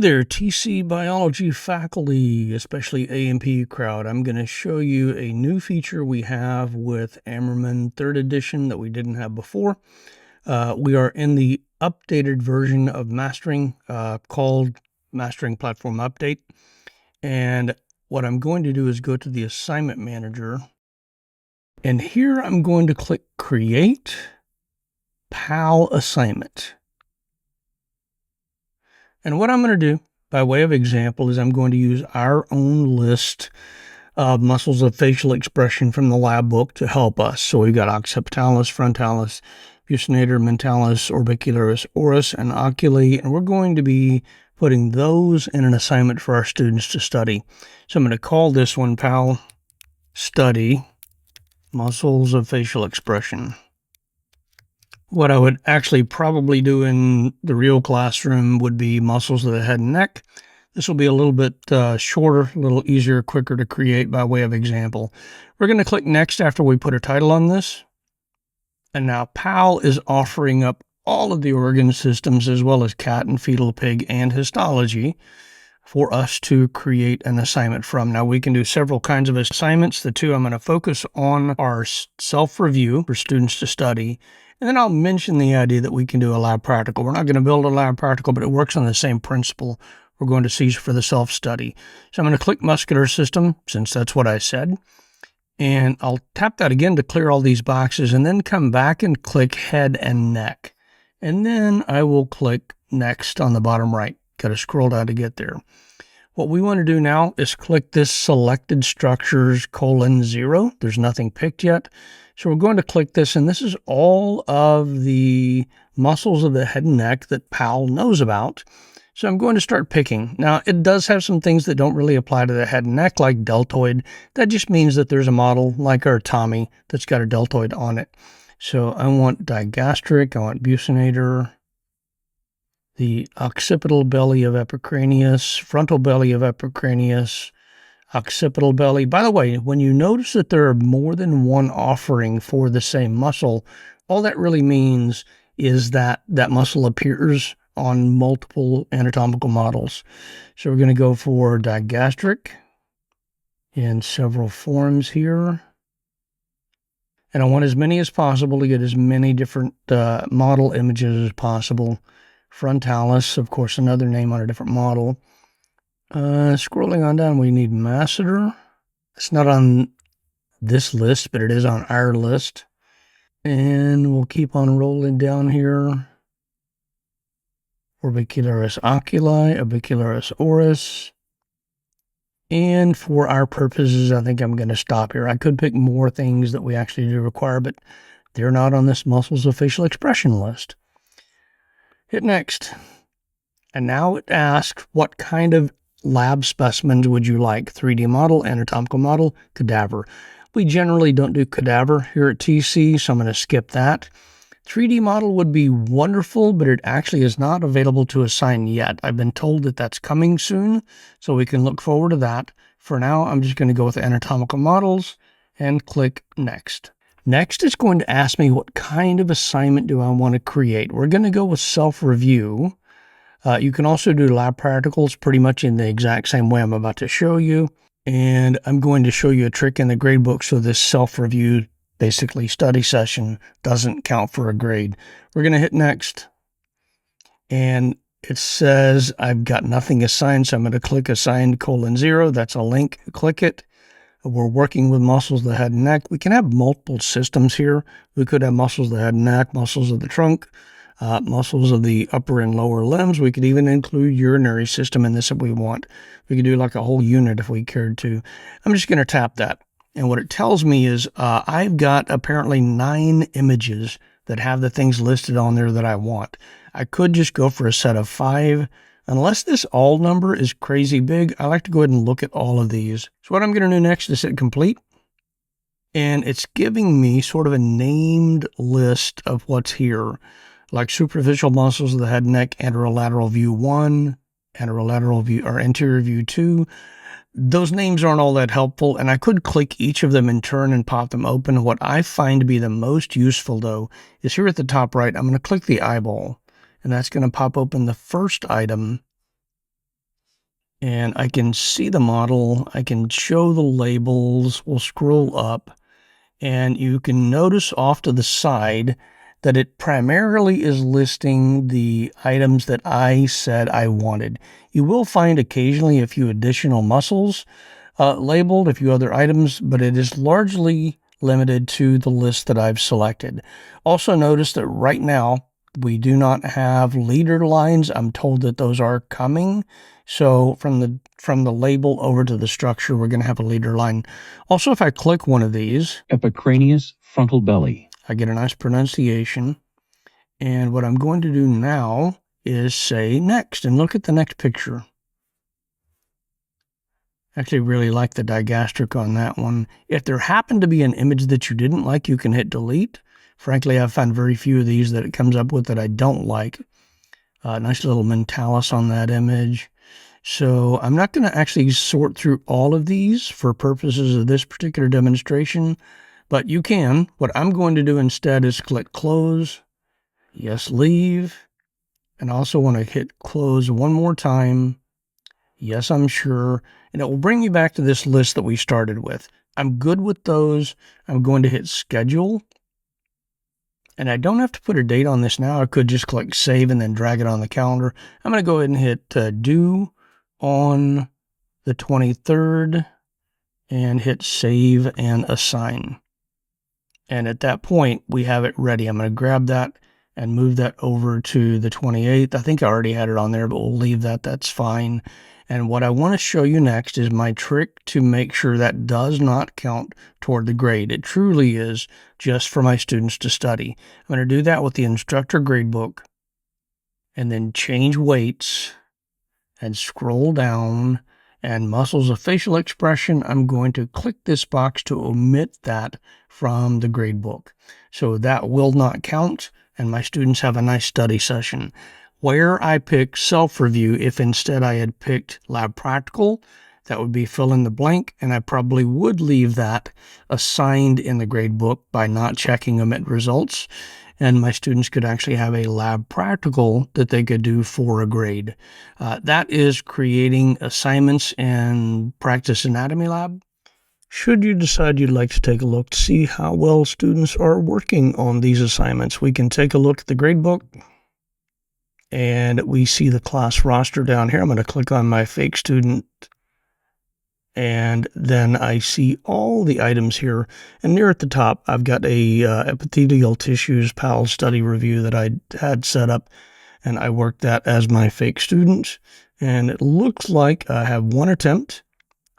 there, TC Biology faculty, especially A&P crowd. I'm going to show you a new feature we have with Ammerman 3rd edition that we didn't have before. We are in the updated version of mastering called Mastering Platform Update. And what I'm going to do is go to the Assignment Manager. And here I'm going to click Create PAL Assignment. And what I'm going to do, by way of example, is I'm going to use our own list of muscles of facial expression from the lab book to help us. So we've got occipitalis, frontalis, buccinator, mentalis, orbicularis, oris, and oculi, and we're going to be putting those in an assignment for our students to study. So I'm going to call this one PAL Study Muscles of Facial Expression. What I would actually probably do in the real classroom would be muscles of the head and neck. This will be a little bit shorter, a little easier, quicker to create by way of example. We're going to click Next after we put a title on this. And now PAL is offering up all of the organ systems as well as cat and fetal, pig, and histology for us to create an assignment from. Now we can do several kinds of assignments. The two I'm going to focus on are self-review for students to study. And then I'll mention the idea that we can do a lab practical. We're not going to build a lab practical, but it works on the same principle we're going to see for the self-study. So I'm going to click muscular system, since that's what I said. And I'll tap that again to clear all these boxes and then come back and click head and neck. And then I will click next on the bottom right. Got to scroll down to get there. What we want to do now is click this selected structures :0. There's nothing picked yet. So we're going to click this, and this is all of the muscles of the head and neck that PAL knows about. So I'm going to start picking. Now, it does have some things that don't really apply to the head and neck, like deltoid. That just means that there's a model like our Tommy that's got a deltoid on it. So I want digastric, I want buccinator, the occipital belly of epicranius, frontal belly of epicranius, occipital belly. By the way, when you notice that there are more than one offering for the same muscle, all that really means is that that muscle appears on multiple anatomical models. So we're going to go for digastric in several forms here. And I want as many as possible to get as many different model images as possible. Frontalis, of course, another name on a different model. Scrolling on down, we need masseter. It's not on this list, but it is on our list. And we'll keep on rolling down here. Orbicularis oculi, orbicularis oris. And for our purposes, I think I'm going to stop here. I could pick more things that we actually do require, but they're not on this muscles of facial expression list. Hit next. And now it asks, what kind of lab specimens would you like? 3D model, anatomical model, cadaver. We generally don't do cadaver here at TC, so I'm going to skip that. 3D model would be wonderful, but it actually is not available to assign yet. I've been told that that's coming soon, so we can look forward to that. For now, I'm just going to go with anatomical models and click Next. Next, it's going to ask me what kind of assignment do I want to create. We're going to go with self-review. You can also do lab practicals pretty much in the exact same way I'm about to show you. And I'm going to show you a trick in the gradebook so this self-review, basically study session, doesn't count for a grade. We're going to hit Next. And it says I've got nothing assigned, so I'm going to click Assigned :0. That's a link. Click it. We're working with muscles of the head and neck. We can have multiple systems here. We could have muscles of the head and neck, muscles of the trunk, muscles of the upper and lower limbs. We could even include urinary system in this if we want. We could do like a whole unit if we cared to. I'm just going to tap that. And what it tells me is I've got apparently 9 images that have the things listed on there that I want. I could just go for a set of 5. Unless this all number is crazy big, I like to go ahead and look at all of these. So what I'm going to do next is hit complete. And it's giving me sort of a named list of what's here, like superficial muscles of the head and neck, anterolateral view 1, anterolateral view or anterior view 2. Those names aren't all that helpful, and I could click each of them in turn and pop them open. What I find to be the most useful, though, is here at the top right, I'm going to click the eyeball, and that's going to pop open the first item and I can see the model. I can show the labels. We'll scroll up, and you can notice off to the side that it primarily is listing the items that I said I wanted. You will find occasionally a few additional muscles labeled, a few other items, but it is largely limited to the list that I've selected. Also notice that right now we do not have leader lines. I'm told that those are coming. So from the label over to the structure, we're going to have a leader line. Also, if I click one of these, epicranius frontal belly, I get a nice pronunciation. And what I'm going to do now is say next, and look at the next picture. Actually really like the digastric on that one. If there happened to be an image that you didn't like, you can hit delete. Frankly, I've found very few of these that it comes up with that I don't like. Nice little mentalis on that image. So I'm not going to actually sort through all of these for purposes of this particular demonstration, but you can. What I'm going to do instead is click close, yes, leave, and I also want to hit close one more time. Yes, I'm sure. And it will bring you back to this list that we started with. I'm good with those. I'm going to hit schedule. And I don't have to put a date on this now. I could just click save and then drag it on the calendar. I'm going to go ahead and hit due on the 23rd and hit save and assign. And at that point, we have it ready. I'm going to grab that and move that over to the 28th. I think I already had it on there, but we'll leave that. That's fine. And what I want to show you next is my trick to make sure that does not count toward the grade. It truly is just for my students to study. I'm going to do that with the instructor gradebook and then change weights and scroll down, and muscles of facial expression, I'm going to click this box to omit that from the gradebook. So that will not count, and my students have a nice study session. Where I pick self-review, if instead I had picked lab practical, that would be fill in the blank, and I probably would leave that assigned in the gradebook by not checking omit results, and my students could actually have a lab practical that they could do for a grade. That is creating assignments in Practice Anatomy Lab. Should you decide you'd like to take a look to see how well students are working on these assignments, we can take a look at the gradebook, and we see the class roster down here. I'm going to click on my fake student, and then I see all the items here. And near at the top, I've got a epithelial tissues PAL study review that I had set up, and I worked that as my fake student. And it looks like I have one attempt.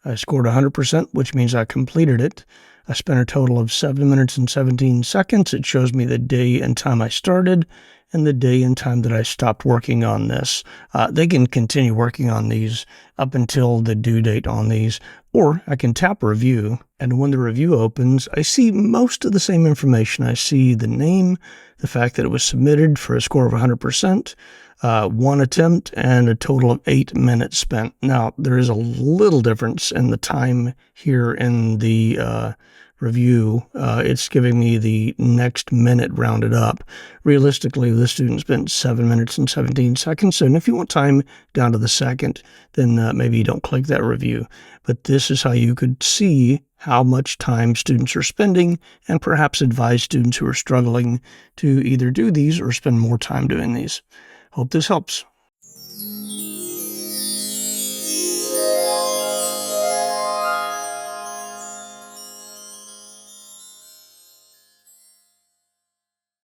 I scored 100%, which means I completed it. I spent a total of 7 minutes and 17 seconds. It shows me the day and time I started and the day and time that I stopped working on this. They can continue working on these up until the due date on these, or I can tap review, and when the review opens, I see most of the same information. I see the name, the fact that it was submitted for a score of 100%, one attempt, and a total of 8 minutes spent. Now, there is a little difference in the time here in the review. It's giving me the next minute rounded up. Realistically, the student spent 7 minutes and 17 seconds. And if you want time down to the second, then maybe you don't click that review. But this is how you could see how much time students are spending and perhaps advise students who are struggling to either do these or spend more time doing these. Hope this helps.